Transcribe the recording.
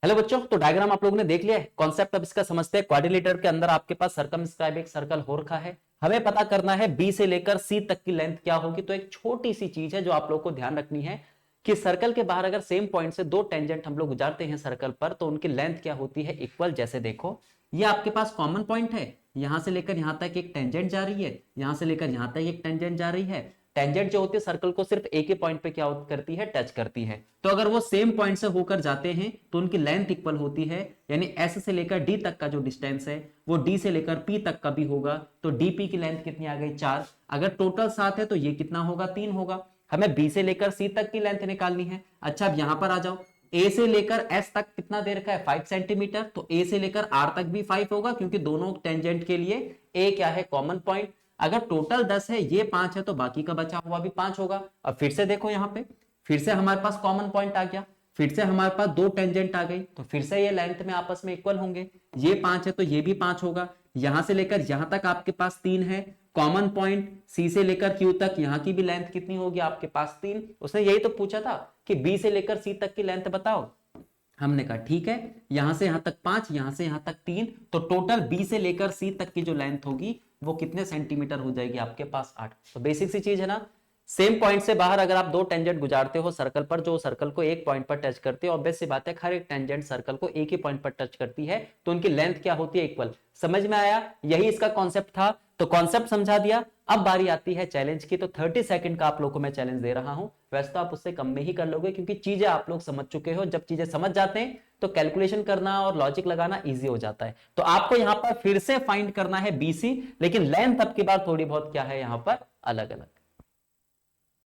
Hello बच्चों, तो diagram आप लोगों ने देख लिया है। कॉन्सेप्ट अब इसका समझते हैं। क्वाड्रिलेटरल के अंदर आपके पास सर्कमस्क्राइब एक सर्कल हो रखा है। हमें पता करना है बी से लेकर सी तक की लेंथ क्या होगी। तो एक छोटी सी चीज है जो आप लोगों को ध्यान रखनी है कि सर्कल के बाहर अगर सेम पॉइंट से दो टेंजेंट हम लोग गुजारते हैं सर्कल पर, तो उनकी लेंथ क्या होती है, इक्वल। जैसे देखो, ये आपके पास कॉमन पॉइंट है, यहां से लेकर यहां तक एक टेंजेंट जा रही है, यहां से लेकर यहां तक एक टेंजेंट जा रही है। टेंजेंट जो होती है सर्कल को सिर्फ एक ही पॉइंट पे क्या करती है, टच करती है। तो अगर वो सेम पॉइंट से होकर जाते हैं तो उनकी लेंथ इक्वल होती है। यानी एस से लेकर डी तक का जो डिस्टेंस है वो डी से लेकर पी तक का भी होगा। तो डीपी की लेंथ कितनी आ गई, 4। अगर टोटल 7 है तो ये कितना होगा, 3 होगा। हमें बी से लेकर सी तक की लेंथ निकालनी है। अच्छा, अब यहां पर आ जाओ, ए से लेकर एस तक कितना दे रखा है, 5 सेंटीमीटर। तो ए से लेकर आर तक भी 5 होगा, क्योंकि दोनों टेंजेंट के लिए ए क्या है, कॉमन पॉइंट। अगर टोटल 10 है, ये 5 है, तो बाकी का बचा हुआ भी 5 होगा। अब फिर से देखो, यहां पे फिर से हमारे पास कॉमन पॉइंट आ गया, फिर से हमारे पास दो टेंजेंट आ गई, तो फिर से ये लेंथ में आपस में इक्वल होंगे। ये 5 है तो ये भी 5 होगा। यहां से लेकर यहां तक आपके पास 3 है। कॉमन पॉइंट सी से लेकर क्यू तक, यहां की भी लेंथ कितनी होगी आपके पास, 3। उसने यही तो पूछा था कि बी से लेकर सी तक की लेंथ बताओ। हमने कहा ठीक है, यहां से यहां तक 5, यहां से यहां तक 3, तो टोटल बी से लेकर सी तक की जो लेंथ होगी वो कितने सेंटीमीटर हो जाएगी आपके पास, 8। तो बेसिक सी चीज है ना। सेम पॉइंट से बाहर अगर आप दो टेंजेंट गुजारते हो सर्कल पर, जो सर्कल को एक पॉइंट पर टच करते हो, ऑब्वियस सी बात है हर एक टेंजेंट सर्कल को एक ही पॉइंट पर टच करती है, तो उनकी लेंथ क्या होती है, इक्वल। समझ में आया, यही इसका कॉन्सेप्ट था। तो कॉन्सेप्ट समझा दिया। अब बारी आती है चैलेंज की। तो 30 सेकंड का आप लोग को मैं चैलेंज दे रहा हूं। वैसे तो आप उससे कम में ही कर लोगे, क्योंकि चीजें आप लोग समझ चुके हो। जब चीजें समझ जाते हैं तो कैलकुलेशन करना और लॉजिक लगाना इजी हो जाता है। तो आपको यहां पर फिर से फाइंड करना है बीसी, लेकिन लेंथ अब की बार थोड़ी बहुत क्या है यहां पर अलग अलग।